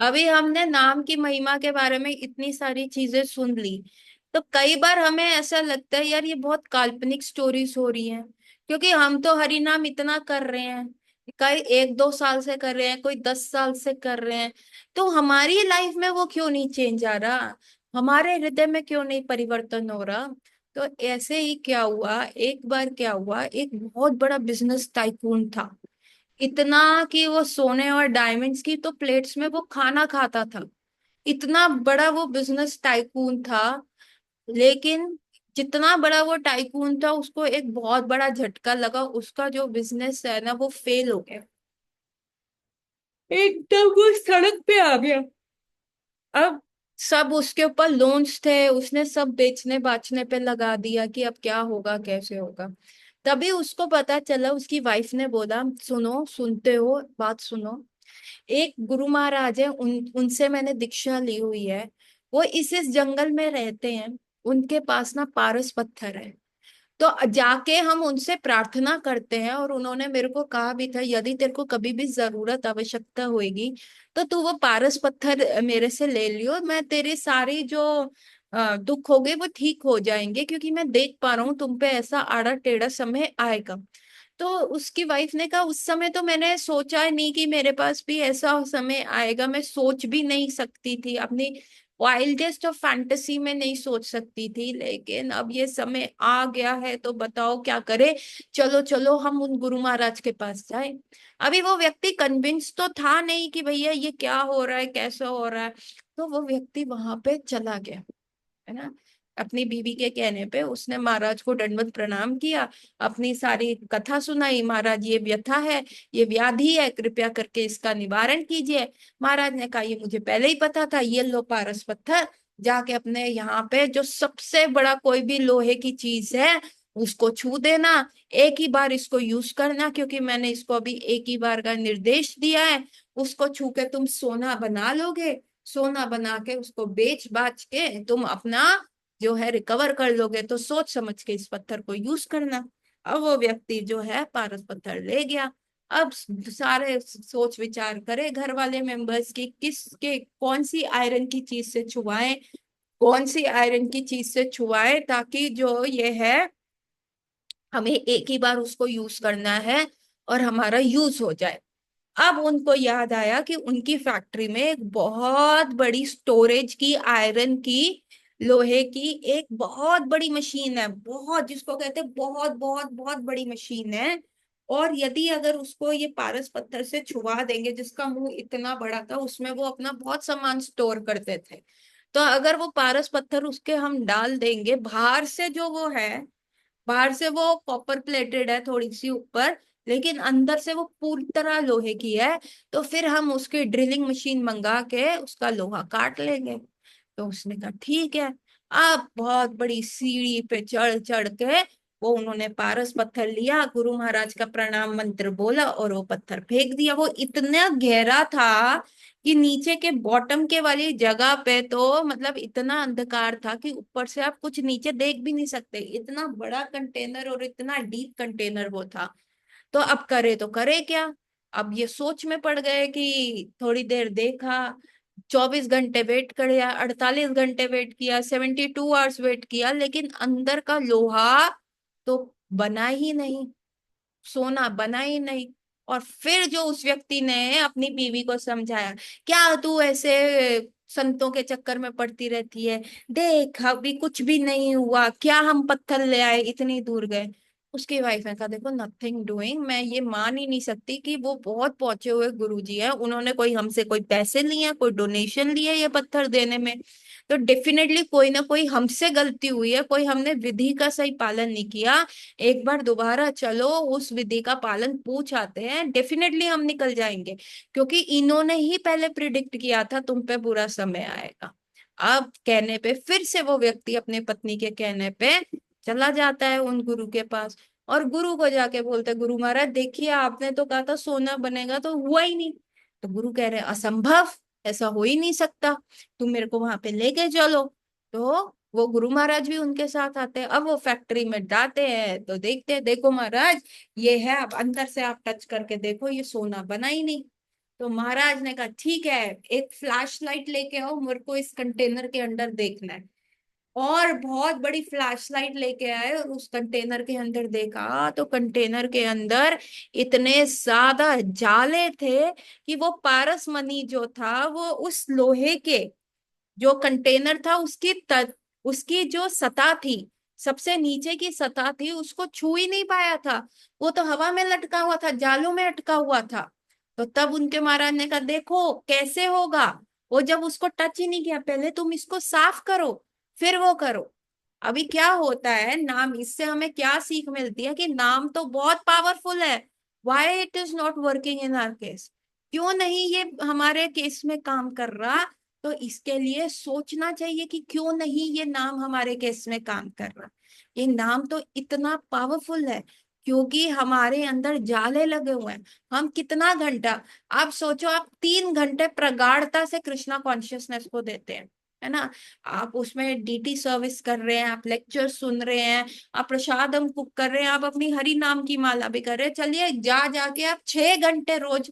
अभी हमने नाम की महिमा के बारे में इतनी सारी चीजें सुन ली, तो कई बार हमें ऐसा लगता है यार ये बहुत काल्पनिक स्टोरीज हो रही हैं। क्योंकि हम तो हरि नाम इतना कर रहे हैं, कई 1-2 साल से कर रहे हैं, कोई 10 साल से कर रहे हैं। तो हमारी लाइफ में वो क्यों नहीं चेंज आ रहा, हमारे हृदय में क्यों नहीं परिवर्तन हो रहा। तो ऐसे ही क्या हुआ, एक बार क्या हुआ, एक बहुत बड़ा बिजनेस टाइकून था, इतना कि वो सोने और डायमंड्स की तो प्लेट्स में वो खाना खाता था। इतना बड़ा वो बिजनेस टाइकून था। लेकिन जितना बड़ा वो टाइकून था, उसको एक बहुत बड़ा झटका लगा, उसका जो बिजनेस है ना वो फेल हो गया। एकदम वो सड़क पे आ गया। अब सब उसके ऊपर लोन्स थे, उसने सब बेचने बाचने पे लगा दिया कि अब क्या होगा कैसे होगा। तभी उसको पता चला, उसकी वाइफ ने बोला, सुनो, सुनते हो, बात सुनो। एक गुरु महाराज है, उनसे मैंने दीक्षा ली हुई है। वो इस जंगल में रहते हैं, उनके पास ना पारस पत्थर है। तो जाके हम उनसे प्रार्थना करते हैं, और उन्होंने मेरे को कहा भी था यदि तेरे को कभी भी जरूरत आवश्यकता होगी तो तू वो पारस पत्थर मेरे से ले लियो, मैं तेरे सारी जो दुख हो गए वो ठीक हो जाएंगे, क्योंकि मैं देख पा रहा हूँ तुम पे ऐसा आड़ा टेढ़ा समय आएगा। तो उसकी वाइफ ने कहा, उस समय तो मैंने सोचा नहीं कि मेरे पास भी ऐसा समय आएगा, मैं सोच भी नहीं सकती थी, अपनी वाइल्डेस्ट ऑफ फैंटेसी में नहीं सोच सकती थी, लेकिन अब ये समय आ गया है तो बताओ क्या करे। चलो चलो हम उन गुरु महाराज के पास जाए। अभी वो व्यक्ति कन्विंस तो था नहीं कि भैया ये क्या हो रहा है कैसा हो रहा है। तो वो व्यक्ति वहां पे चला गया, है ना। अपनी बीवी के कहने पे उसने महाराज को दंडवत प्रणाम किया, अपनी सारी कथा सुनाई, महाराज ये व्यथा है, ये व्याधि है, कृपया करके इसका निवारण कीजिए। महाराज ने कहा ये मुझे पहले ही पता था, ये लो पारस पत्थर, जाके अपने यहाँ पे जो सबसे बड़ा कोई भी लोहे की चीज है उसको छू देना, एक ही बार इसको यूज करना, क्योंकि मैंने इसको अभी एक ही बार का निर्देश दिया है। उसको छू के तुम सोना बना लोगे, सोना बना के उसको बेच बाच के तुम अपना जो है रिकवर कर लोगे, तो सोच समझ के इस पत्थर को यूज करना। अब वो व्यक्ति जो है पारस पत्थर ले गया। अब सारे सोच विचार करे घर वाले मेंबर्स की, किसके कौन सी आयरन की चीज से छुआएं, कौन सी आयरन की चीज से छुआएं, ताकि जो ये है हमें एक ही बार उसको यूज करना है और हमारा यूज हो जाए। अब उनको याद आया कि उनकी फैक्ट्री में एक बहुत बड़ी स्टोरेज की आयरन की, लोहे की एक बहुत बड़ी मशीन है, बहुत, जिसको कहते हैं बहुत बहुत बहुत बड़ी मशीन है। और यदि अगर उसको ये पारस पत्थर से छुआ देंगे, जिसका मुंह इतना बड़ा था, उसमें वो अपना बहुत सामान स्टोर करते थे, तो अगर वो पारस पत्थर उसके हम डाल देंगे, बाहर से जो वो है, बाहर से वो कॉपर प्लेटेड है थोड़ी सी ऊपर, लेकिन अंदर से वो पूरी तरह लोहे की है, तो फिर हम उसकी ड्रिलिंग मशीन मंगा के उसका लोहा काट लेंगे। तो उसने कहा ठीक है। अब बहुत बड़ी सीढ़ी पे चढ़ चढ़ के वो उन्होंने पारस पत्थर लिया, गुरु महाराज का प्रणाम मंत्र बोला और वो पत्थर फेंक दिया। वो इतना गहरा था कि नीचे के बॉटम के वाली जगह पे तो मतलब इतना अंधकार था कि ऊपर से आप कुछ नीचे देख भी नहीं सकते, इतना बड़ा कंटेनर और इतना डीप कंटेनर वो था। तो अब करे तो करे क्या। अब ये सोच में पड़ गए कि थोड़ी देर देखा, 24 घंटे वेट किया, 48 घंटे वेट किया, 72 आवर्स वेट किया, लेकिन अंदर का लोहा तो बना ही नहीं, सोना बना ही नहीं। और फिर जो उस व्यक्ति ने अपनी बीवी को समझाया, क्या तू ऐसे संतों के चक्कर में पड़ती रहती है, देख अभी कुछ भी नहीं हुआ, क्या हम पत्थर ले आए इतनी दूर गए। उसकी वाइफ ने कहा, देखो नथिंग डूइंग, मैं ये मान ही नहीं सकती कि वो बहुत पहुंचे हुए गुरुजी हैं, उन्होंने कोई हमसे कोई पैसे लिए हैं, कोई डोनेशन लिए है ये पत्थर देने में। तो डेफिनेटली कोई ना कोई हमसे गलती हुई है, कोई हमने विधि का सही पालन नहीं किया। एक बार दोबारा चलो उस विधि का पालन पूछ आते हैं, डेफिनेटली हम निकल जाएंगे, क्योंकि इन्होंने ही पहले प्रिडिक्ट किया था तुम पे बुरा समय आएगा। अब कहने पे फिर से वो व्यक्ति अपने पत्नी के कहने पे चला जाता है उन गुरु के पास, और गुरु को जाके बोलते, गुरु महाराज देखिए आपने तो कहा था सोना बनेगा, तो हुआ ही नहीं। तो गुरु कह रहे असंभव, ऐसा हो ही नहीं सकता, तुम मेरे को वहां पे लेके चलो। तो वो गुरु महाराज भी उनके साथ आते हैं। अब वो फैक्ट्री में जाते हैं तो देखते हैं, देखो महाराज ये है, अब अंदर से आप टच करके देखो, ये सोना बना ही नहीं। तो महाराज ने कहा ठीक है, एक फ्लैश लाइट लेके आओ, मेरे को इस कंटेनर के अंदर देखना है। और बहुत बड़ी फ्लैश लाइट लेके आए और उस कंटेनर के अंदर देखा, तो कंटेनर के अंदर इतने ज्यादा जाले थे कि वो पारस मणि जो था वो उस लोहे के जो कंटेनर था उसकी जो सतह थी, सबसे नीचे की सतह थी, उसको छू ही नहीं पाया था। वो तो हवा में लटका हुआ था, जालों में अटका हुआ था। तो तब उनके महाराज ने कहा देखो कैसे होगा, वो जब उसको टच ही नहीं किया, पहले तुम इसको साफ करो फिर वो करो। अभी क्या होता है, नाम, इससे हमें क्या सीख मिलती है कि नाम तो बहुत पावरफुल है। Why it is not working in our case, क्यों नहीं ये हमारे केस में काम कर रहा। तो इसके लिए सोचना चाहिए कि क्यों नहीं ये नाम हमारे केस में काम कर रहा। ये नाम तो इतना पावरफुल है क्योंकि हमारे अंदर जाले लगे हुए हैं। हम कितना घंटा, आप सोचो, आप 3 घंटे प्रगाढ़ता से कृष्णा कॉन्शियसनेस को देते हैं, है ना। आप उसमें डीटी सर्विस कर रहे हैं, आप लेक्चर सुन रहे हैं, आप प्रसादम कुक कर रहे हैं, आप अपनी हरि नाम की माला भी कर रहे हैं। चलिए जा जाके आप 6 घंटे रोज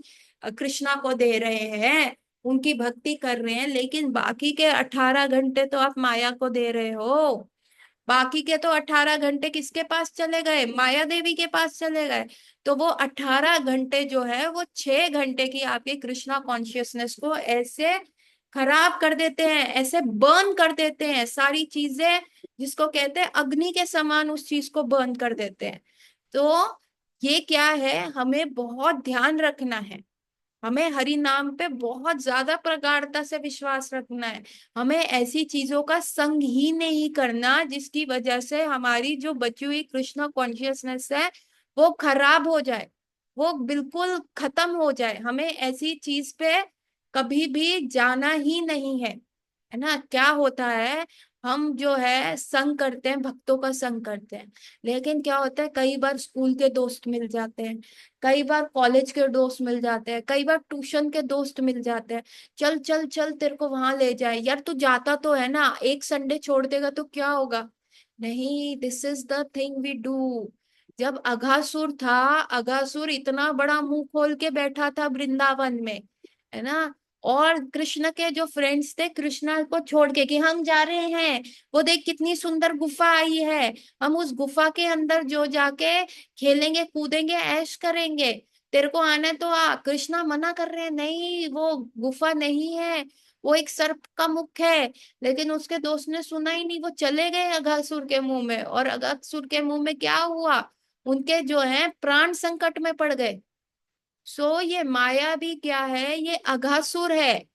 कृष्णा को दे रहे हैं, उनकी भक्ति कर रहे हैं, लेकिन बाकी के 18 घंटे तो आप माया को दे रहे हो। बाकी के तो 18 घंटे किसके पास चले गए, माया देवी के पास चले गए। तो वो 18 घंटे जो है वो 6 घंटे की आपकी कृष्णा कॉन्शियसनेस को ऐसे खराब कर देते हैं, ऐसे बर्न कर देते हैं सारी चीजें, जिसको कहते हैं अग्नि के समान उस चीज को बर्न कर देते हैं। तो ये क्या है, हमें बहुत ध्यान रखना है। हमें हरि नाम पे बहुत ज्यादा प्रगाढ़ता से विश्वास रखना है। हमें ऐसी चीजों का संग ही नहीं करना जिसकी वजह से हमारी जो बची हुई कृष्ण कॉन्शियसनेस है वो खराब हो जाए, वो बिल्कुल खत्म हो जाए। हमें ऐसी चीज पे कभी भी जाना ही नहीं है ना। क्या होता है, हम जो है संग करते हैं, भक्तों का संग करते हैं, लेकिन क्या होता है कई बार स्कूल के दोस्त मिल जाते हैं, कई बार कॉलेज के दोस्त मिल जाते हैं, कई बार ट्यूशन के दोस्त मिल जाते हैं। चल चल चल तेरे को वहां ले जाए, यार तू जाता तो है ना, एक संडे छोड़ देगा तो क्या होगा। नहीं, this is the thing we do. जब अघासुर था, अघासुर इतना बड़ा मुंह खोल के बैठा था वृंदावन में, है ना। और कृष्ण के जो फ्रेंड्स थे कृष्णा को छोड़ के कि हम जा रहे हैं, वो देख कितनी सुंदर गुफा आई है, हम उस गुफा के अंदर जो जाके खेलेंगे कूदेंगे ऐश करेंगे, तेरे को आना है तो आ। कृष्णा मना कर रहे हैं, नहीं वो गुफा नहीं है, वो एक सर्प का मुख है। लेकिन उसके दोस्त ने सुना ही नहीं, वो चले गए अघासुर के मुंह में, और अघासुर के मुंह में क्या हुआ, उनके जो है प्राण संकट में पड़ गए। सो ये माया भी क्या है, ये अघासुर है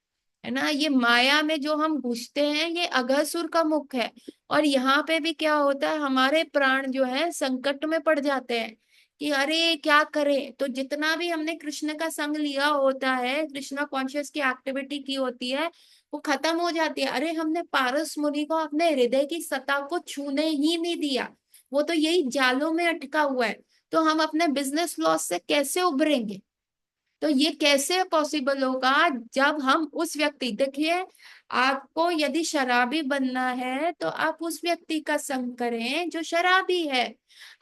ना। ये माया में जो हम घुसते हैं ये अघासुर का मुख है। और यहाँ पे भी क्या होता है, हमारे प्राण जो है संकट में पड़ जाते हैं कि अरे क्या करें। तो जितना भी हमने कृष्ण का संग लिया होता है, कृष्णा कॉन्शियस की एक्टिविटी की होती है, वो खत्म हो जाती है। अरे हमने पारस मुनि को अपने हृदय की सतह को छूने ही नहीं दिया, वो तो यही जालों में अटका हुआ है। तो हम अपने बिजनेस लॉस से कैसे उभरेंगे। तो ये कैसे पॉसिबल होगा जब हम उस व्यक्ति, देखिए, आपको यदि शराबी बनना है तो आप उस व्यक्ति का संग करें जो शराबी है।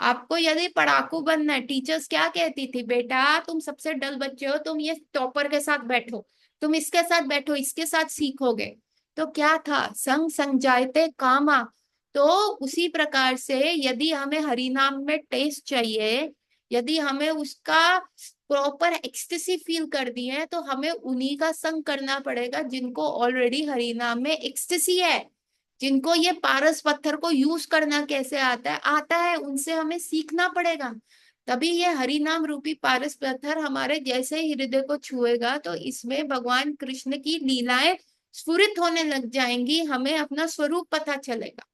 आपको यदि पढ़ाकू बनना है, टीचर्स क्या कहती थी, बेटा तुम सबसे डल बच्चे हो, तुम ये टॉपर के साथ बैठो, तुम इसके साथ बैठो, इसके साथ सीखोगे। तो क्या था, संग संजायते कामा। तो उसी प्रकार से यदि हमें हरि नाम में टेस्ट चाहिए, यदि हमें उसका प्रॉपर एक्सटेसी फील कर दी है, तो हमें उन्हीं का संग करना पड़ेगा जिनको ऑलरेडी हरि नाम में एक्सटेसी है, जिनको ये पारस पत्थर को यूज करना कैसे आता है उनसे हमें सीखना पड़ेगा। तभी ये हरि नाम रूपी पारस पत्थर हमारे जैसे ही हृदय को छुएगा तो इसमें भगवान कृष्ण की लीलाएं स्फुरित होने लग जाएंगी, हमें अपना स्वरूप पता चलेगा।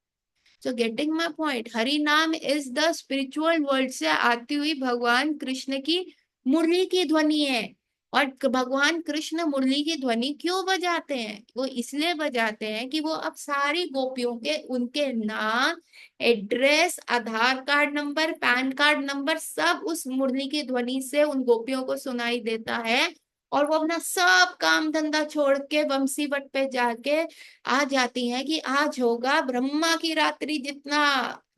So getting my point, Hari नाम इज द स्पिरिचुअल वर्ल्ड से आती हुई भगवान कृष्ण की मुरली की ध्वनि है। और भगवान कृष्ण मुरली की ध्वनि क्यों बजाते हैं, वो इसलिए बजाते हैं कि वो अब सारी गोपियों के उनके नाम, address, Aadhaar card number, PAN card number सब उस मुरली की ध्वनि से उन गोपियों को सुनाई देता है। और वो अपना सब काम धंधा छोड़ के बंसी बट पे जाके आ जाती हैं कि आज होगा ब्रह्मा की रात्रि जितना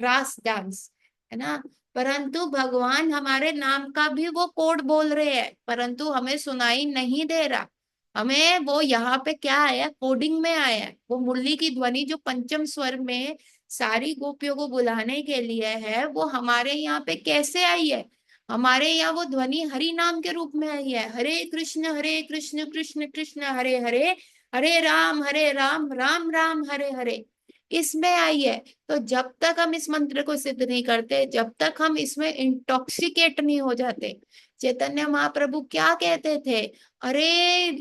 रास डांस, है ना। परंतु भगवान हमारे नाम का भी वो कोड बोल रहे हैं, परंतु हमें सुनाई नहीं दे रहा। हमें वो यहाँ पे क्या आया, कोडिंग में आया है। वो मुरली की ध्वनि जो पंचम स्वर में सारी गोपियों को बुलाने के लिए है, वो हमारे यहाँ पे कैसे आई है? हमारे यहाँ वो ध्वनि हरि नाम के रूप में आई है। हरे कृष्ण कृष्ण कृष्ण हरे हरे, हरे राम राम राम हरे हरे, इसमें आई है। तो जब तक हम इस मंत्र को सिद्ध नहीं करते, जब तक हम इसमें इंटॉक्सिकेट नहीं हो जाते। चैतन्य महाप्रभु क्या कहते थे, अरे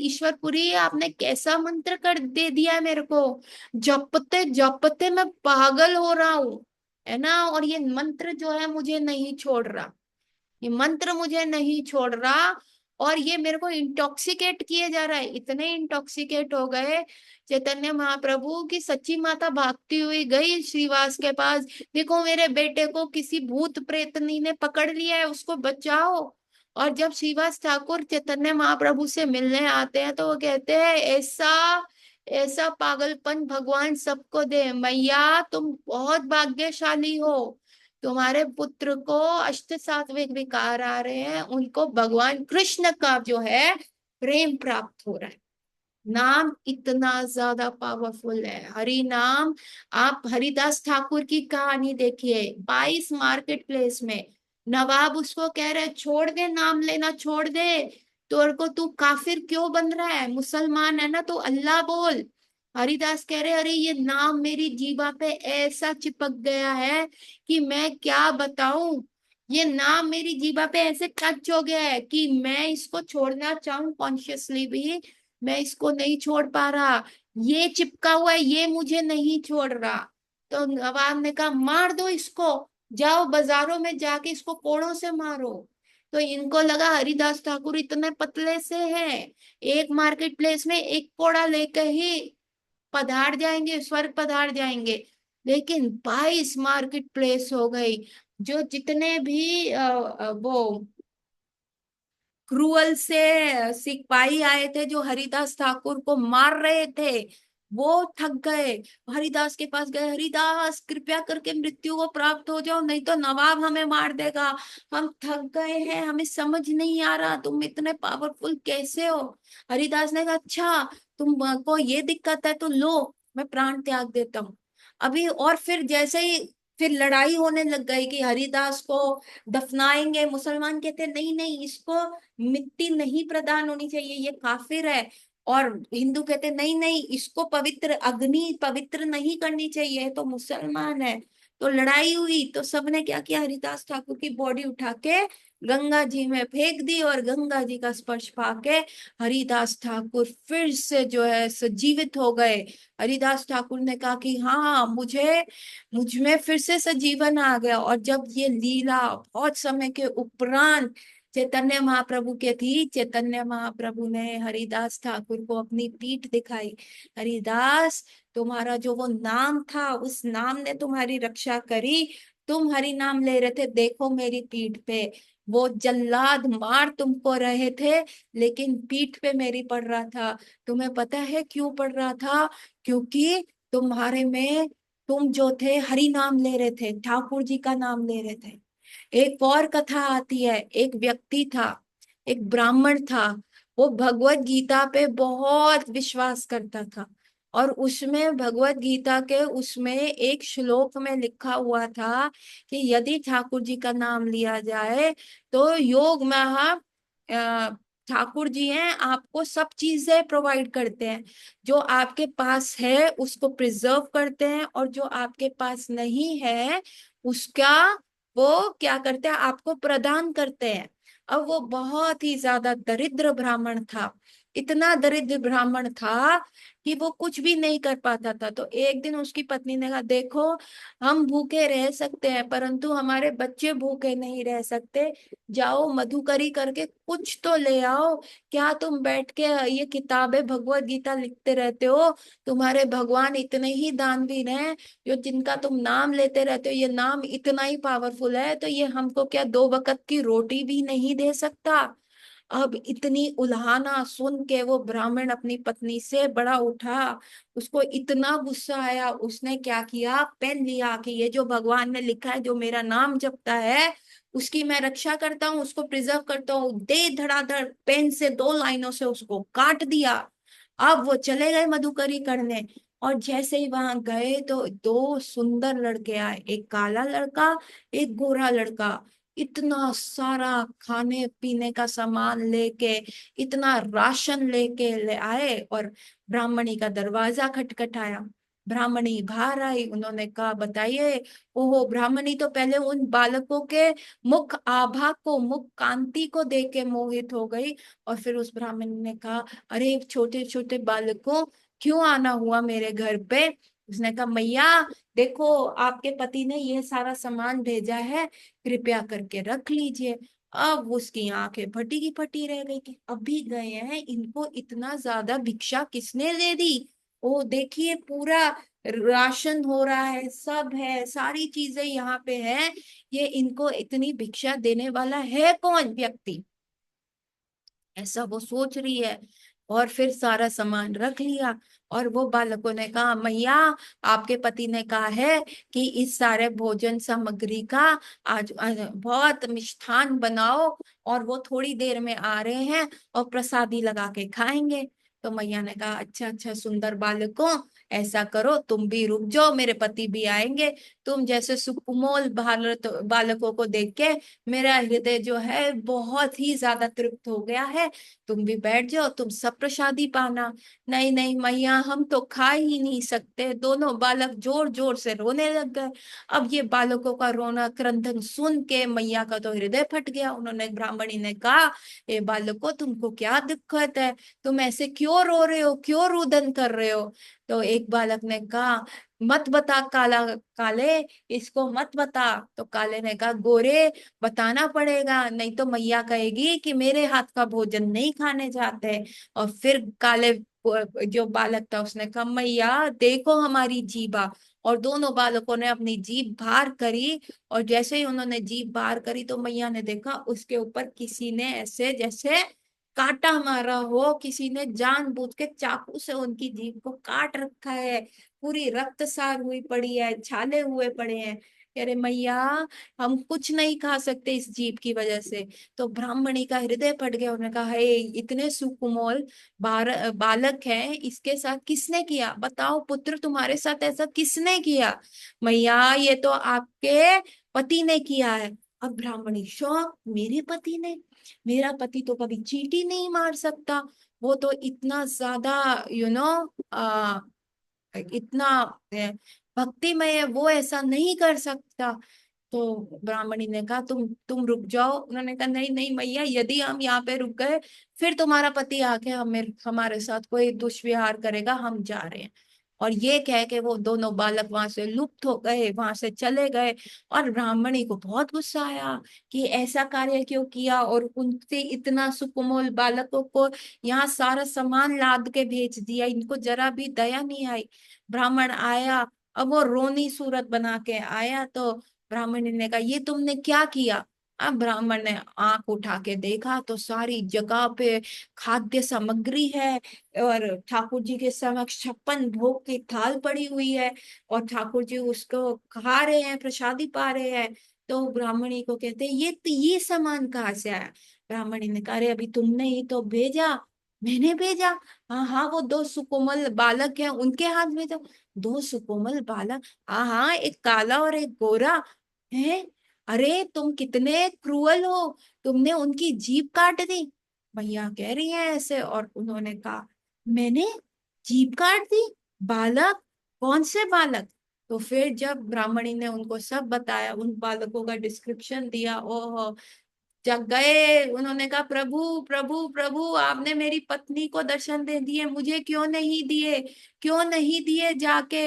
ईश्वरपुरी आपने कैसा मंत्र कर दे दिया है मेरे को, जपते जपते मैं पागल हो रहा हूँ, है ना। और ये मंत्र जो है मुझे नहीं छोड़ रहा, ये मंत्र मुझे नहीं छोड़ रहा, और ये मेरे को इंटॉक्सिकेट किए जा रहा है। इतने इंटॉक्सिकेट हो गए चैतन्य महाप्रभु की सच्ची माता भागती हुई गई श्रीवास के पास, देखो मेरे बेटे को किसी भूत प्रेतनी ने पकड़ लिया है, उसको बचाओ। और जब श्रीवास ठाकुर चैतन्य महाप्रभु से मिलने आते हैं तो वो कहते हैं, ऐसा ऐसा पागलपन भगवान सबको दे, मैया तुम बहुत भाग्यशाली हो, तुम्हारे पुत्र को अष्ट सात्विक विकार आ रहे हैं, उनको भगवान कृष्ण का जो है प्रेम प्राप्त हो रहा है। नाम इतना ज्यादा पावरफुल है, हरि नाम। आप हरिदास ठाकुर की कहानी देखिए, 22 मार्केट प्लेस में नवाब उसको कह रहे छोड़ दे, नाम लेना छोड़ दे, तोर को तू काफिर क्यों बन रहा है, मुसलमान है ना तो अल्लाह बोल। हरिदास कह रहे अरे ये नाम मेरी जीवा पे ऐसा चिपक गया है कि मैं क्या बताऊं, ये नाम मेरी जीवा पे ऐसे टच हो गया है कि मैं इसको छोड़ना चाहूं कॉन्शियसली भी मैं इसको नहीं छोड़ पा रहा, ये चिपका हुआ है, ये मुझे नहीं छोड़ रहा। तो नवाब ने कहा मार दो इसको, जाओ बाजारों में जाके इसको कोड़ों से मारो। तो इनको लगा हरिदास ठाकुर इतने पतले से हैं, एक मार्केट प्लेस में एक कोड़ा लेकर ही पधार जाएंगे, स्वर्ग पधार जाएंगे। लेकिन 22 मार्केट प्लेस हो गई, जो जितने भी वो क्रूअल से सिपाही आए थे जो हरिदास ठाकुर को मार रहे थे, वो थक गए, हरिदास के पास गए, हरिदास कृपया करके मृत्यु को प्राप्त हो जाओ, नहीं तो नवाब हमें मार देगा, हम थक गए हैं, हमें समझ नहीं आ रहा तुम इतने पावरफुल कैसे हो। हरिदास ने कहा अच्छा तुमको ये दिक्कत है तो लो, मैं प्राण त्याग देता हूँ अभी। और फिर जैसे ही फिर लड़ाई होने लग गई कि हरिदास को दफनाएंगे, मुसलमान कहते नहीं नहीं इसको मिट्टी नहीं प्रदान होनी चाहिए, ये काफिर है। और हिंदू कहते नहीं नहीं इसको पवित्र अग्नि पवित्र नहीं करनी चाहिए, तो मुसलमान है। तो लड़ाई हुई तो सबने क्या किया, हरिदास ठाकुर की बॉडी उठा के गंगा जी में फेंक दी, और गंगा जी का स्पर्श पाके हरिदास ठाकुर फिर से जो है सजीवित हो गए। हरिदास ठाकुर ने कहा कि हाँ मुझे मुझ में फिर से सजीवन आ गया। और जब ये लीला बहुत समय के उपरांत चैतन्य महाप्रभु के थी, चैतन्य महाप्रभु ने हरिदास ठाकुर को अपनी पीठ दिखाई, हरिदास तुम्हारा जो वो नाम था उस नाम ने तुम्हारी रक्षा करी, तुम हरि नाम ले रहे थे, देखो मेरी पीठ पे वो जल्लाद मार तुमको रहे थे, लेकिन पीठ पे मेरी पड़ रहा था। तुम्हें पता है क्यों पड़ रहा था? क्योंकि तुम्हारे में तुम जो थे हरि नाम ले रहे थे, ठाकुर जी का नाम ले रहे थे। एक और कथा आती है, एक व्यक्ति था, एक ब्राह्मण था, वो भगवत गीता पे बहुत विश्वास करता था। और उसमें भगवत गीता के उसमें एक श्लोक में लिखा हुआ था कि यदि ठाकुर जी का नाम लिया जाए तो योग महा ठाकुर जी हैं आपको सब चीजें प्रोवाइड करते हैं, जो आपके पास है उसको प्रिजर्व करते हैं, और जो आपके पास नहीं है उसका वो क्या करते हैं, आपको प्रदान करते हैं। अब वो बहुत ही ज्यादा दरिद्र ब्राह्मण था, इतना दरिद्र ब्राह्मण था कि वो कुछ भी नहीं कर पाता था। तो एक दिन उसकी पत्नी ने कहा देखो हम भूखे रह सकते हैं परंतु हमारे बच्चे भूखे नहीं रह सकते, जाओ मधुकरी करके कुछ तो ले आओ, क्या तुम बैठ के ये किताबें भगवत गीता लिखते रहते हो, तुम्हारे भगवान इतने ही दानवीर हैं, जो जिनका तुम नाम लेते रहते हो, ये नाम इतना ही पावरफुल है, तो ये हमको क्या 2 वक्त की रोटी भी नहीं दे सकता? अब इतनी उल्हाना सुन के वो ब्राह्मण अपनी पत्नी से बड़ा उठा, उसको इतना गुस्सा आया, उसने क्या किया, पेन लिया कि ये जो भगवान ने लिखा है, जो मेरा नाम जपता है, उसकी मैं रक्षा करता हूँ, उसको प्रिजर्व करता हूँ, दे धड़ाधड़ पेन से 2 लाइनों से उसको काट दिया। अब वो चले गए मधुकरी करने। और जैसे ही वहां गए तो 2 सुंदर लड़के आए, एक काला लड़का, एक गोरा लड़का। इतना सारा खाने पीने का सामान लेके, इतना राशन लेके ले आए, और ब्राह्मणी का दरवाजा खटखटाया। ब्राह्मणी बाहर आई, उन्होंने कहा बताइए। ओहो, ब्राह्मणी तो पहले उन बालकों के मुख आभा को, मुख कांति को देख के मोहित हो गई। और फिर उस ब्राह्मणी ने कहा, अरे छोटे छोटे बालकों, क्यों आना हुआ मेरे घर पे? उसने कहा, मैया देखो, आपके पति ने ये सारा सामान भेजा है, कृपया करके रख लीजिए। अब उसकी आंखें फटी की फटी रह गई कि अभी गए हैं, इनको इतना ज्यादा भिक्षा किसने दे दी? ओ देखिए, पूरा राशन हो रहा है, सब है, सारी चीजें यहाँ पे है, ये इनको इतनी भिक्षा देने वाला है कौन व्यक्ति? ऐसा वो सोच रही है। और फिर सारा सामान रख लिया। और वो बालकों ने कहा, मैया आपके पति ने कहा है कि इस सारे भोजन सामग्री का आज बहुत मिष्ठान बनाओ, और वो थोड़ी देर में आ रहे हैं और प्रसादी लगा के खाएंगे। तो मैया ने कहा, अच्छा अच्छा सुंदर बालकों, ऐसा करो, तुम भी रुक जाओ, मेरे पति भी आएंगे। तुम जैसे सुकुमोल बालकों को देख के मेरा हृदय जो है बहुत ही ज्यादा तृप्त हो गया है, तुम भी बैठ जाओ, तुम सब प्रसादी पाना। नहीं नहीं मैया, हम तो खा ही नहीं सकते। दोनों बालक जोर जोर से रोने लग गए। अब ये बालकों का रोना क्रंदन सुन के मैया का तो हृदय फट गया। उन्होंने, ब्राह्मणी ने कहा, ये बालकों, तुमको क्या दिक्कत है? तुम ऐसे क्यों रो रहे हो, क्यों रुदन कर रहे हो? तो एक बालक ने कहा, मत बता काला, काले, इसको मत बता। तो काले ने कहा, गोरे, बताना पड़ेगा, नहीं तो मैया कहेगी कि मेरे हाथ का भोजन नहीं खाने जाते। और फिर काले जो बालक था उसने कहा, मैया देखो हमारी जीभा। और दोनों बालकों ने अपनी जीभ बाहर करी। और जैसे ही उन्होंने जीभ बाहर करी तो मैया ने देखा, उसके ऊपर किसी ने ऐसे जैसे कांटा मारा हो, किसी ने जानबूझ के चाकू से उनकी जीभ को काट रखा है। पूरी रक्तसार हुई पड़ी है, छाले हुए पड़े हैं। अरे मैया, हम कुछ नहीं खा सकते इस जीव की वजह से। तो ब्राह्मणी का हृदय फट गया। उन्होंने कहा, हे, इतने सुकुमोल बालक हैं, इसके साथ किसने किया? बताओ पुत्र, तुम्हारे साथ ऐसा किसने किया? मैया, ये तो आपके पति ने किया है। अब ब्राह्मणी शौक, मेरे पति ने? मेरा पति तो कभी चींटी नहीं मार सकता, वो तो इतना ज्यादा यू नो इतना भक्तिमय है, वो ऐसा नहीं कर सकता। तो ब्राह्मणी ने कहा, तुम रुक जाओ। उन्होंने कहा, नहीं नहीं मैया, यदि हम यहाँ पे रुक गए, फिर तुम्हारा पति आके हमें, हमारे साथ कोई दुष्व्यवहार करेगा, हम जा रहे हैं। और ये कह के वो दोनों बालक वहां से लुप्त हो गए, वहां से चले गए। और ब्राह्मणी को बहुत गुस्सा आया कि ऐसा कार्य क्यों किया, और उनसे इतना सुकोमल बालकों को यहाँ सारा सामान लाद के भेज दिया, इनको जरा भी दया नहीं आई। ब्राह्मण आया, अब वो रोनी सूरत बना के आया। तो ब्राह्मण ने कहा, ये तुमने क्या किया? अब ब्राह्मण ने आंख उठा के देखा तो सारी जगह पे खाद्य सामग्री है, और ठाकुर जी के समक्ष 56 भोग की थाल पड़ी हुई है, और ठाकुर जी उसको खा रहे हैं, प्रसादी पा रहे हैं। तो ब्राह्मणी को कहते हैं, ये सामान कहाँ से आया? ब्राह्मणी ने कहा, अरे अभी तुमने ही तो भेजा। मैंने भेजा? हाँ हाँ, वो 2 सुकोमल बालक हैं, उनके हाथ में तो 2 सुकोमल बालक। हाँ हाँ, एक काला और एक गोरा है। अरे तुम कितने क्रूअल हो, तुमने उनकी जीभ काट दी। भैया कह रही है ऐसे। और उन्होंने कहा, मैंने जीभ काट दी? बालक? कौन से बालक? तो फिर जब ब्राह्मणी ने उनको सब बताया, उन बालकों का डिस्क्रिप्शन दिया, ओहो, जग गए। उन्होंने कहा, प्रभु प्रभु प्रभु, आपने मेरी पत्नी को दर्शन दे दिए, मुझे क्यों नहीं दिए, क्यों नहीं दिए जाके?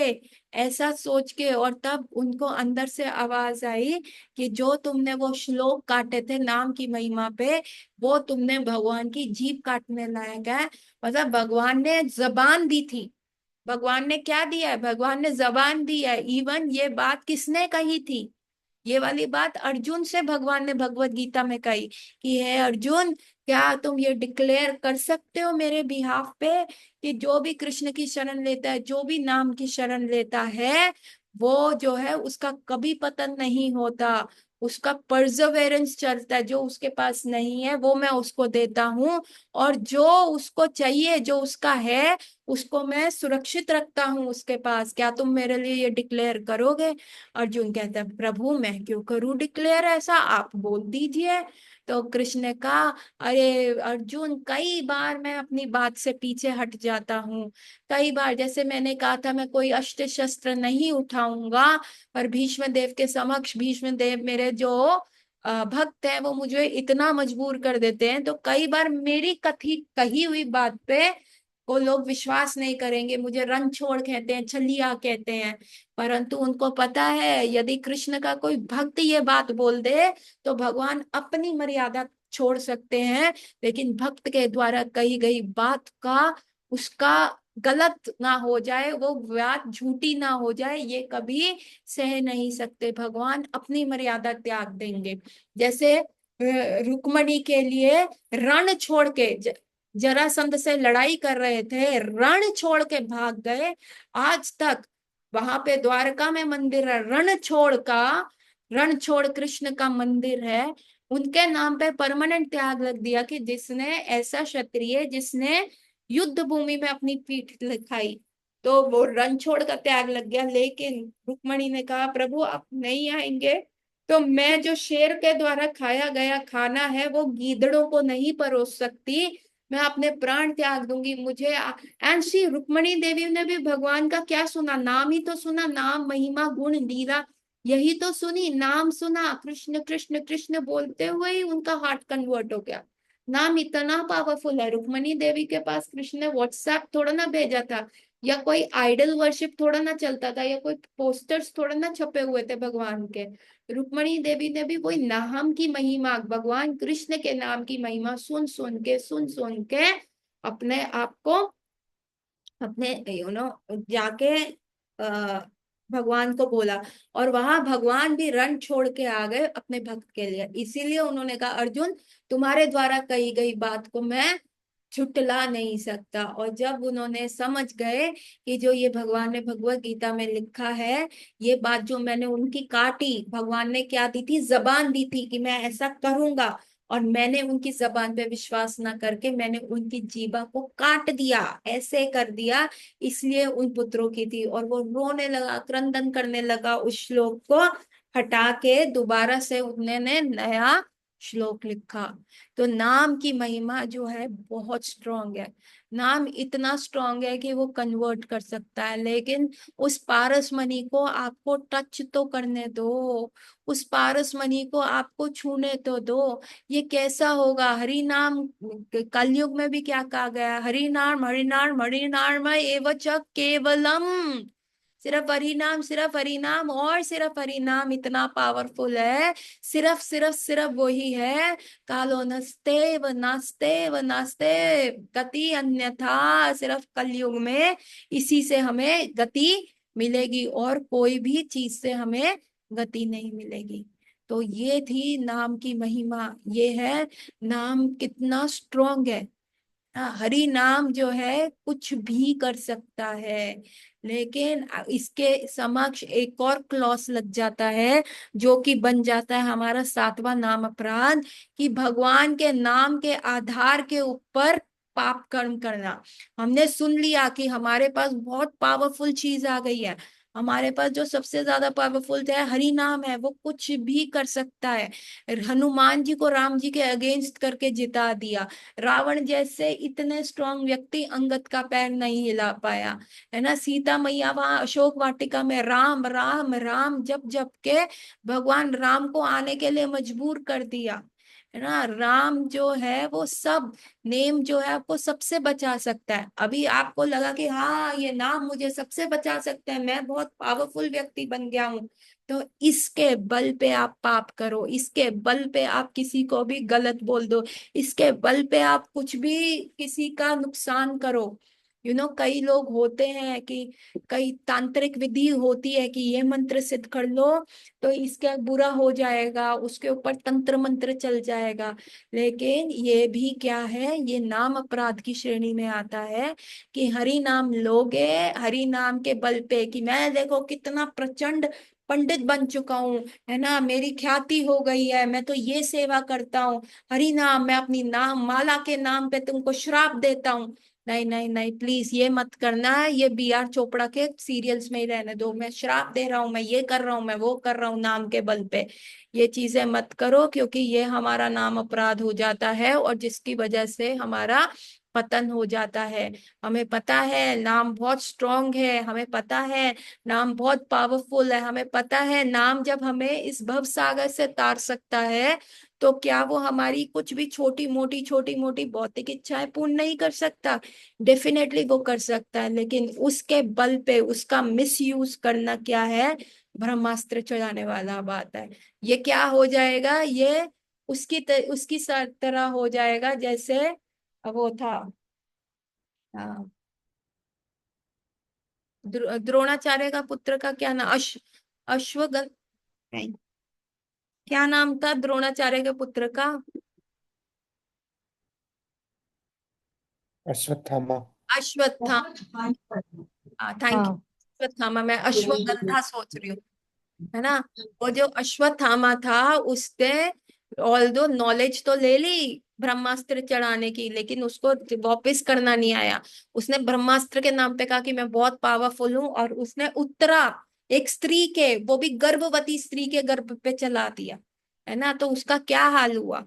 ऐसा सोच के, और तब उनको अंदर से आवाज आई कि जो तुमने वो श्लोक काटे थे नाम की महिमा पे, वो तुमने भगवान की जीभ काटने लायक है। मतलब भगवान ने जबान दी थी। भगवान ने क्या दिया है? भगवान ने जबान दी है। इवन ये बात किसने कही थी? ये वाली बात अर्जुन से भगवान ने भगवत गीता में कही कि हे अर्जुन, क्या तुम ये डिक्लेयर कर सकते हो मेरे बिहाफ पे कि जो भी कृष्ण की शरण लेता है, जो भी नाम की शरण लेता है, वो जो है उसका कभी पतन नहीं होता, उसका परजवेरेंस चलता है। जो उसके पास नहीं है वो मैं उसको देता हूँ, और जो उसको चाहिए, जो उसका है, उसको मैं सुरक्षित रखता हूँ उसके पास। क्या तुम मेरे लिए ये डिक्लेयर करोगे? अर्जुन कहता है, प्रभु मैं क्यों करूं डिक्लेयर, ऐसा आप बोल दीजिए। तो कृष्ण ने कहा, अरे अर्जुन, कई बार मैं अपनी बात से पीछे हट जाता हूँ। कई बार, जैसे मैंने कहा था मैं कोई अस्त्र शस्त्र नहीं उठाऊंगा, पर भीष्म देव के समक्ष भीष्म देव मेरे जो भक्त हैं वो मुझे इतना मजबूर कर देते हैं, तो कई बार मेरी कथी कही हुई बात पे वो लोग विश्वास नहीं करेंगे, मुझे रन छोड़ कहते हैं, छलिया कहते हैं। परंतु उनको पता है यदि कृष्ण का कोई भक्त ये बात बोल दे तो भगवान अपनी मर्यादा छोड़ सकते हैं, लेकिन भक्त के द्वारा कही गई बात का, उसका गलत ना हो जाए, वो बात झूठी ना हो जाए, ये कभी सह नहीं सकते। भगवान अपनी मर्यादा त्याग देंगे। जैसे रुक्मणी के लिए रण छोड़ के जरासंध से लड़ाई कर रहे थे, रण छोड़ के भाग गए। आज तक वहां पे द्वारका में मंदिर है, रण छोड़ कृष्ण का मंदिर है। उनके नाम पे परमानेंट त्याग लग दिया कि जिसने, ऐसा क्षत्रिय जिसने युद्ध भूमि में अपनी पीठ दिखाई, तो वो रण छोड़ का त्याग लग गया। लेकिन रुक्मणी ने कहा, प्रभु आप नहीं आएंगे तो मैं जो शेर के द्वारा खाया गया खाना है वो गीदड़ों को नहीं परोस सकती, मैं अपने प्राण त्याग दूंगी। एंड श्री रुक्मणी देवी ने भी भगवान का क्या सुना, नाम ही तो सुना, नाम महिमा गुण लीला, यही तो सुनी, नाम सुना, कृष्ण कृष्ण कृष्ण बोलते हुए ही उनका हार्ट कन्वर्ट हो गया। नाम इतना पावरफुल है। रुक्मणी देवी के पास कृष्ण ने व्हाट्सएप थोड़ा ना भेजा था, या कोई आइडल वर्शिप थोड़ा ना चलता था, या कोई पोस्टर्स थोड़ा ना छपे हुए थे भगवान के। रुक्मणी देवी ने भी वही नाम की महिमा, भगवान कृष्ण के नाम की महिमा सुन सुन के अपने आप को, अपने जाके आ, भगवान को बोला, और वहां भगवान भी रण छोड़ के आ गए अपने भक्त के लिए। इसीलिए उन्होंने कहा, अर्जुन तुम्हारे द्वारा कही गई बात को मैं झुटला नहीं सकता। और जब उन्होंने समझ गए कि जो ये भगवान ने भगवत गीता में लिखा है, ये बात जो मैंने उनकी काटी, भगवान ने क्या दी थी, जबान दी थी कि मैं ऐसा करूंगा, और मैंने उनकी जबान पे विश्वास ना करके मैंने उनकी जीभा को काट दिया, ऐसे कर दिया। इसलिए उन पुत्रों की थी, और वो रोने लगा, क्रंदन करने लगा। उस श्लोक को हटा के दोबारा से उन्होंने नया श्लोक लिखा। तो नाम की महिमा जो है बहुत स्ट्रांग है। नाम इतना स्ट्रांग है कि वो कन्वर्ट कर सकता है, लेकिन उस पारस मणि को आपको टच तो करने दो, उस पारस मणि को आपको छूने तो दो। ये कैसा होगा? हरि नाम, कलयुग में भी क्या कहा गया, हरि नाम हरि नाम हरि नाम एव च केवलम। सिर्फ हरि नाम और सिर्फ हरि नाम इतना पावरफुल है। सिर्फ वही है। कालो नस्ते गति अन्यथा, सिर्फ कलयुग में इसी से हमें गति मिलेगी, और कोई भी चीज से हमें गति नहीं मिलेगी। तो ये थी नाम की महिमा, ये है नाम कितना स्ट्रोंग है। हाँ, हरि नाम जो है कुछ भी कर सकता है, लेकिन इसके समक्ष एक और क्लॉज लग जाता है, जो कि बन जाता है हमारा सातवां नाम अपराध, कि भगवान के नाम के आधार के ऊपर पाप कर्म करना। हमने सुन लिया कि हमारे पास बहुत पावरफुल चीज आ गई है, हमारे पास जो सबसे ज्यादा पावरफुल है हरि नाम है, वो कुछ भी कर सकता है। हनुमान जी को राम जी के अगेंस्ट करके जिता दिया। रावण जैसे इतने स्ट्रांग व्यक्ति अंगद का पैर नहीं हिला पाया, है ना। सीता मैया वहां अशोक वाटिका में राम राम राम जप जप के भगवान राम को आने के लिए मजबूर कर दिया, है ना। राम जो है वो सब नेम जो है आपको सबसे बचा सकता है। अभी आपको लगा कि हाँ ये नाम मुझे सबसे बचा सकता है, मैं बहुत पावरफुल व्यक्ति बन गया हूँ, तो इसके बल पे आप पाप करो, इसके बल पे आप किसी को भी गलत बोल दो, इसके बल पे आप कुछ भी किसी का नुकसान करो, कई लोग होते हैं कि कई तांत्रिक विधि होती है कि ये मंत्र सिद्ध कर लो तो इसका बुरा हो जाएगा, उसके ऊपर तंत्र मंत्र चल जाएगा। लेकिन ये भी क्या है, ये नाम अपराध की श्रेणी में आता है कि हरि नाम लोगे, हरि नाम के बल पे कि मैं देखो कितना प्रचंड पंडित बन चुका हूँ, है ना, मेरी ख्याति हो गई है, मैं तो ये सेवा करता हूँ, हरि नाम, मैं अपनी नाम माला के नाम पे तुमको श्राप देता हूँ। नहीं नहीं नहीं, प्लीज ये मत करना है, ये B R चोपड़ा के सीरियल्स में ही रहने दो, मैं श्राप दे रहा हूँ, मैं ये कर रहा हूँ, मैं वो कर रहा हूँ नाम के बल पे। ये चीजें मत करो, क्योंकि ये हमारा नाम अपराध हो जाता है और जिसकी वजह से हमारा पतन हो जाता है। हमें पता है नाम बहुत स्ट्रांग है, हमें पता है नाम बहुत पावरफुल है, हमें पता है नाम जब हमें इस भव सागर से तार सकता है, तो क्या वो हमारी कुछ भी छोटी मोटी भौतिक इच्छाएं पूर्ण नहीं कर सकता? डेफिनेटली वो कर सकता है, लेकिन उसके बल पे उसका मिस यूज करना क्या है, ब्रह्मास्त्र चलाने वाला बात है। ये क्या हो जाएगा, ये उसकी तरह हो जाएगा जैसे वो था। हाँ, द्रोणाचार्य का पुत्र का क्या नाम, अश्वगन, नहीं, क्या नाम था द्रोणाचार्य के पुत्र का? अश्वत्थामा। अश्वत्थामा। Thank you. हाँ। अश्वत्थामा, मैं अश्वगंधा सोच रही हूँ, है ना। वो जो अश्वत्थामा था उसने ऑल दो नॉलेज तो ले ली ब्रह्मास्त्र चढ़ाने की, लेकिन उसको वापस करना नहीं आया। उसने ब्रह्मास्त्र के नाम पे कहा कि मैं बहुत पावरफुल हूँ, और उसने उत्तरा, एक स्त्री के, वो भी गर्भवती स्त्री के गर्भ पे चला दिया, है ना। तो उसका क्या हाल हुआ?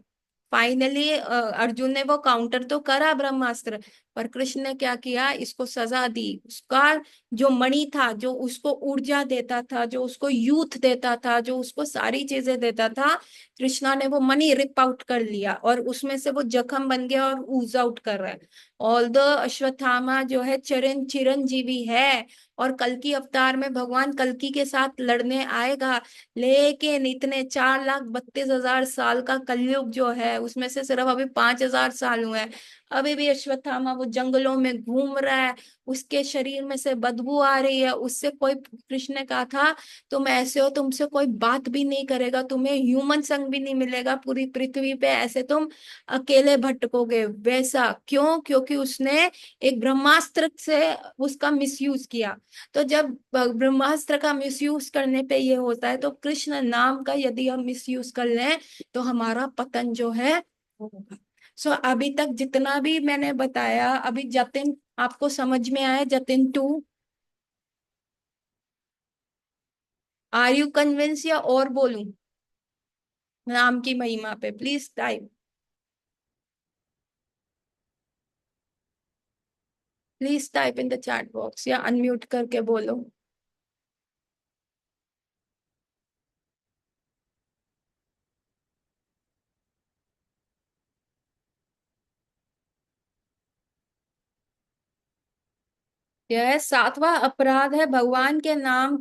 फाइनली अर्जुन ने वो काउंटर तो करा ब्रह्मास्त्र, पर कृष्ण ने क्या किया, इसको सजा दी। उसका जो मणि था, जो उसको ऊर्जा देता था, जो उसको यूथ देता था, जो उसको सारी चीजें देता था, कृष्णा ने वो मणि रिप आउट कर लिया और उसमें से वो जख्म बन गया और ऊज आउट कर रहा है। ऑल द अश्वत्थामा जो है चिरंजीवी है, और कल्कि अवतार में भगवान कल्कि के साथ लड़ने आएगा। लेकिन इतने 4,32,000 साल का कलयुग जो है, उसमें से सिर्फ अभी 5,000 साल हुए हैं। अभी भी अश्वत्थामा वो जंगलों में घूम रहा है, उसके शरीर में से बदबू आ रही है, उससे कोई, कृष्ण ने कहा था तुम ऐसे हो, तुमसे कोई बात भी नहीं करेगा, तुम्हें ह्यूमन संग भी नहीं मिलेगा पूरी पृथ्वी पे, ऐसे तुम अकेले भटकोगे। वैसा क्यों? क्योंकि उसने एक ब्रह्मास्त्र से उसका मिसयूज किया। तो जब ब्रह्मास्त्र का मिसयूज करने पे ये होता है, तो कृष्ण नाम का यदि हम मिसयूज कर लें तो हमारा पतन जो है वो होगा। सो अभी तक जितना भी मैंने बताया, अभी जतिन आपको समझ में आया? जतिन 2, आर यू कन्विंस या और बोलूं? नाम की महिमा पे please type, please type in the chat box या अनम्यूट करके बोलो। यह सातवां अपराध है भगवान के नाम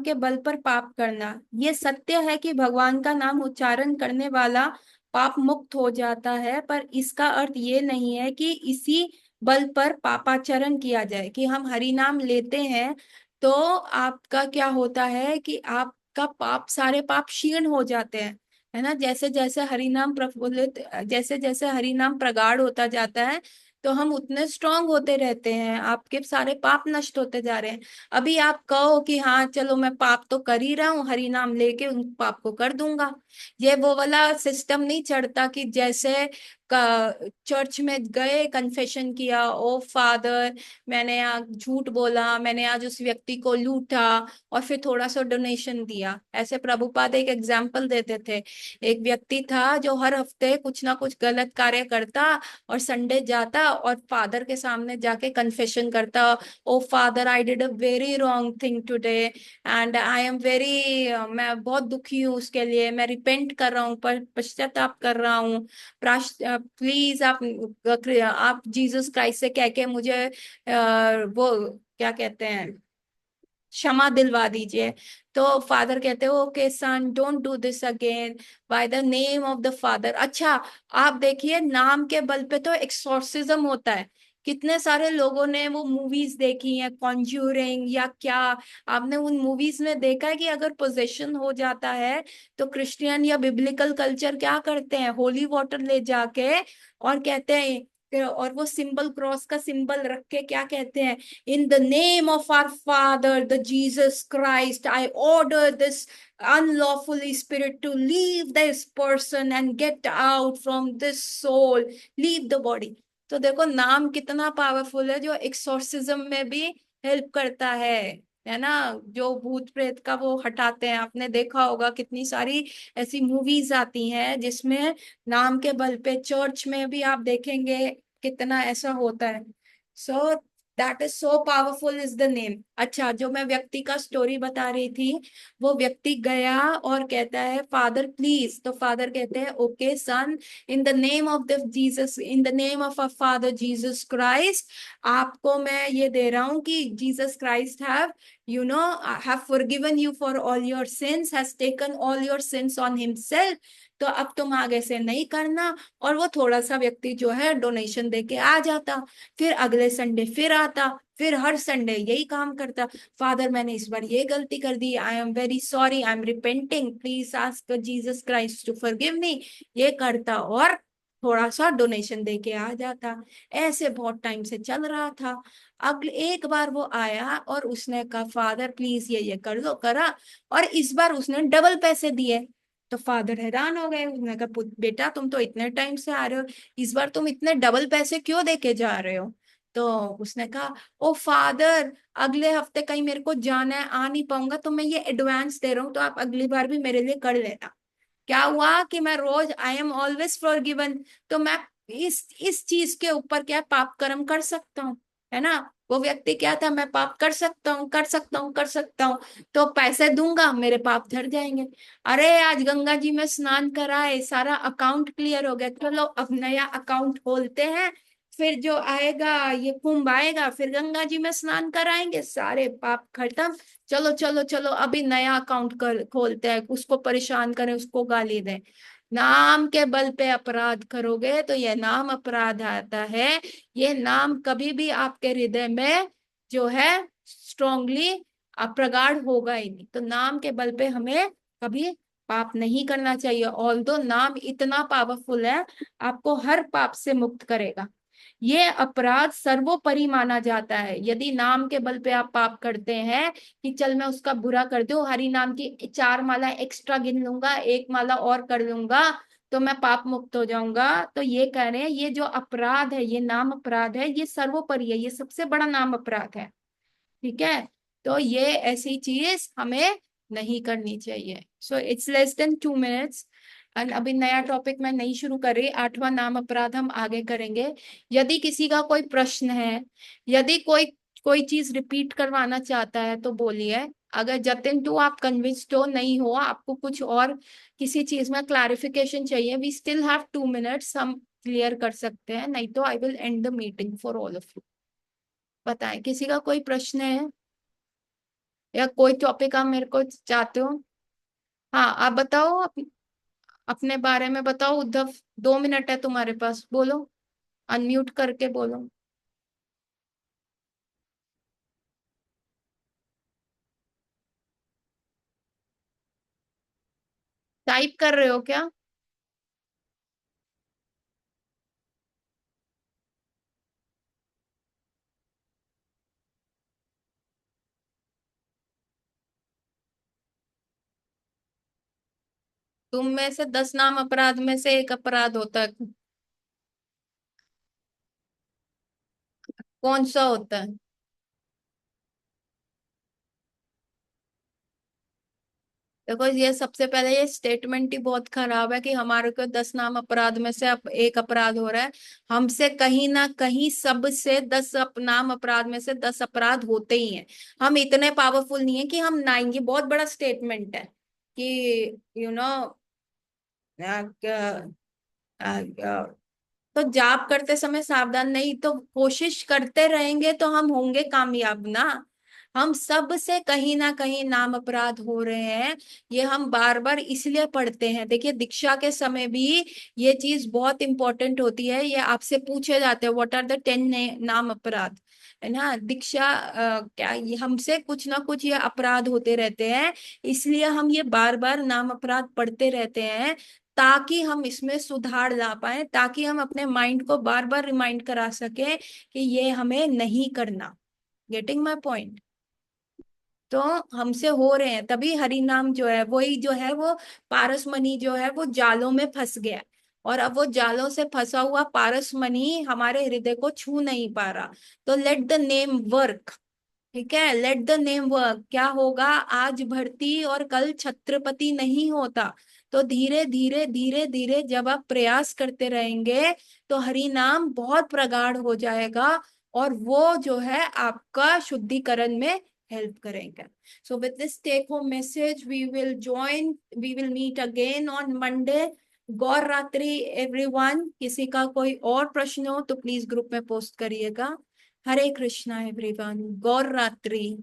के बल पर पाप करना। ये सत्य है कि भगवान का नाम उच्चारण करने वाला पाप मुक्त हो जाता है, पर इसका अर्थ ये नहीं है कि इसी बल पर पापाचरण किया जाए, कि हम हरि नाम लेते हैं तो आपका क्या होता है कि आपका पाप, सारे पाप क्षीण हो जाते हैं, है ना। जैसे जैसे हरि नाम प्रफुल्लित, जैसे जैसे हरि नाम प्रगाढ़ होता जाता है, तो हम उतने स्ट्रांग होते रहते हैं, आपके सारे पाप नष्ट होते जा रहे हैं। अभी आप कहो कि हाँ चलो मैं पाप तो कर ही रहा हूँ, हरि नाम लेके उन पाप को कर दूंगा, ये वो वाला सिस्टम नहीं चढ़ता कि जैसे चर्च में गए, कन्फेशन किया, ओ फादर मैंने आज झूठ बोला, मैंने आज उस व्यक्ति को लूटा, और फिर थोड़ा सा डोनेशन दिया। ऐसे प्रभुपाद एक एग्जाम्पल देते थे। एक व्यक्ति था जो हर हफ्ते कुछ ना कुछ गलत कार्य करता, और संडे जाता और फादर के सामने जाके कन्फेशन करता, oh father I did a very wrong thing today, and I am very, मैं बहुत दुखी हूँ उसके लिए, मैं रिपेंट कर रहा हूँ, पर पश्चाताप कर रहा हूँ, प्लीज आप जीसस क्राइस्ट से कह के मुझे वो क्या कहते हैं, क्षमा दिलवा दीजिए। तो फादर कहते हो okay son don't do this again by the name of the father. अच्छा, आप देखिए नाम के बल पे तो एक्सोर्सिज्म होता है। कितने सारे लोगों ने वो मूवीज देखी हैं कॉन्ज्यूरिंग या क्या, आपने उन मूवीज में देखा है कि अगर पोजेशन हो जाता है तो क्रिश्चियन या बिब्लिकल कल्चर क्या करते हैं, होली वाटर ले जाके और कहते हैं और वो सिंबल क्रॉस का सिंबल रख के क्या कहते हैं, in the name of our father the Jesus Christ I order this unlawful spirit to leave this person and get out from this soul, leave the body। तो देखो नाम कितना पावरफुल है, जो एक्सोर्सिज्म में भी हेल्प करता है ना। जो भूत प्रेत का वो हटाते हैं, आपने देखा होगा कितनी सारी ऐसी मूवीज आती हैं जिसमें नाम के बल पे, चर्च में भी आप देखेंगे कितना ऐसा होता है। So that is so powerful is the name. अच्छा, जो मैं व्यक्ति का स्टोरी बता रही थी, वो व्यक्ति गया और कहता है फादर प्लीज, तो फादर कहते हैं okay son, in the name of the Jesus, in the name of a father Jesus Christ, आपको मैं ये दे रहा हूं कि Jesus Christ have you know have forgiven you for all your sins, has taken all your sins on himself, तो अब तुम आगे से नहीं करना। और वो थोड़ा सा व्यक्ति जो है डोनेशन दे के आ जाता, फिर अगले संडे फिर आता, फिर हर संडे यही काम करता, फादर मैंने इस बार ये गलती कर दी, I am very sorry, I am repenting, please ask Jesus Christ to forgive me, ये करता और थोड़ा सा डोनेशन दे के आ जाता। ऐसे बहुत टाइम से चल रहा था। अगले एक बार वो आया और उसने कहा फादर प्लीज ये कर दो, करा, और इस बार उसने डबल पैसे दिए। तो फादर हैरान हो गए, उसने कहा बेटा तुम तो इतने टाइम से आ रहे हो, इस बार तुम इतने डबल पैसे क्यों देके जा रहे हो"। तो उसने कहा ओ फादर, अगले हफ्ते कहीं मेरे को जाना है, आ नहीं पाऊंगा, तो मैं ये एडवांस दे रहा हूँ, तो आप अगली बार भी मेरे लिए कर लेना। क्या हुआ कि मैं रोज आई एम ऑलवेज फॉरगिवन, तो मैं इस चीज के ऊपर क्या पाप कर्म कर सकता हूँ, है ना। वो व्यक्ति क्या था, मैं पाप कर सकता हूँ कर सकता हूँ कर सकता हूँ, तो पैसे दूंगा मेरे पाप झड़ जाएंगे। अरे आज गंगा जी में स्नान कराए, सारा अकाउंट क्लियर हो गया, चलो अब नया अकाउंट खोलते हैं, फिर जो आएगा ये कुंभ आएगा, फिर गंगा जी में स्नान कराएंगे, सारे पाप खत्म। चलो चलो चलो अभी नया अकाउंट कर खोलते हैं, उसको परेशान करें, उसको गाली दें। नाम के बल पे अपराध करोगे तो ये नाम अपराध आता है। ये नाम कभी भी आपके हृदय में जो है स्ट्रोंगली प्रगाढ़ होगा ही नहीं। तो नाम के बल पे हमें कभी पाप नहीं करना चाहिए, ऑल दो नाम इतना पावरफुल है, आपको हर पाप से मुक्त करेगा। ये अपराध सर्वोपरि माना जाता है। यदि नाम के बल पे आप पाप करते हैं कि चल मैं उसका बुरा कर दूं, हरि नाम की 4 माला एक्स्ट्रा गिन लूंगा, एक माला और कर लूंगा, तो मैं पाप मुक्त हो जाऊंगा, तो ये कह रहे हैं ये जो अपराध है, ये नाम अपराध है, ये सर्वोपरि है, ये सबसे बड़ा नाम अपराध है। ठीक है, तो ये ऐसी चीज हमें नहीं करनी चाहिए। So it's less than 2 minutes, and अभी नया टॉपिक मैं नहीं शुरू कर रही, 8वां नाम अपराध हम आगे करेंगे। यदि किसी का कोई प्रश्न है, यदि कोई कोई चीज रिपीट करवाना चाहता है तो बोलिए। अगर जतिन टू आप कन्विंस्ड हो, नहीं हो, आपको कुछ और किसी चीज में क्लैरिफिकेशन चाहिए, वी स्टिल हैव 2 मिनट्स, हम क्लियर कर सकते हैं, नहीं तो I will and the meeting for all of you. बताएं किसी का कोई प्रश्न है या कोई टॉपिक आप मेरे को चाहते हो। हाँ आप बताओ, अपने बारे में बताओ उद्धव, 2 मिनट है तुम्हारे पास, बोलो, अनम्यूट करके बोलो। टाइप कर रहे हो क्या। तुम में से 10 नाम अपराध में से एक अपराध होता है, कौन सा होता है। देखो ये सबसे पहले ये स्टेटमेंट ही बहुत खराब है कि हमारे को 10 नाम अपराध में से एक अपराध हो रहा है। हमसे कहीं ना कहीं सबसे 10 नाम अपराध में से 10 अपराध होते ही हैं। हम इतने पावरफुल नहीं है कि हम नाएंगे, बहुत बड़ा स्टेटमेंट है कि यू नो तो जाप करते समय सावधान नहीं, तो कोशिश करते रहेंगे तो हम होंगे कामयाब ना। हम सब से कहीं ना कहीं नाम अपराध हो रहे हैं। ये हम बार बार इसलिए पढ़ते हैं। देखिए दीक्षा के समय भी ये चीज बहुत इंपॉर्टेंट होती है। ये आपसे पूछे जाते हैं व्हाट आर द 10 नाम अपराध, है ना। दीक्षा क्या ये हमसे कुछ ना कुछ ये अपराध होते रहते हैं, इसलिए हम ये बार बार नाम अपराध पढ़ते रहते हैं, ताकि हम इसमें सुधार ला पाए, ताकि हम अपने माइंड को बार बार रिमाइंड करा सके कि ये हमें नहीं करना। Getting my point. तो हमसे हो रहे हैं, तभी हरि नाम जो है वही जो है वो पारसमणि जो है वो जालों में फंस गया। और अब वो जालों से फंसा हुआ पारसमणि हमारे हृदय को छू नहीं पा रहा। तो लेट द नेम वर्क। ठीक है, लेट द नेम वर्क। क्या होगा, आज भर्ती और कल छत्रपति नहीं होता। तो धीरे धीरे धीरे धीरे जब आप प्रयास करते रहेंगे तो हरि नाम बहुत प्रगाढ़ हो जाएगा, और वो जो है आपका शुद्धिकरण में हेल्प करेंगे। So with this take home message we will meet again on Monday. गौर रात्रि एवरीवन। किसी का कोई और प्रश्न हो तो प्लीज ग्रुप में पोस्ट करिएगा। हरे कृष्णा एवरीवन। गौर रात्रि।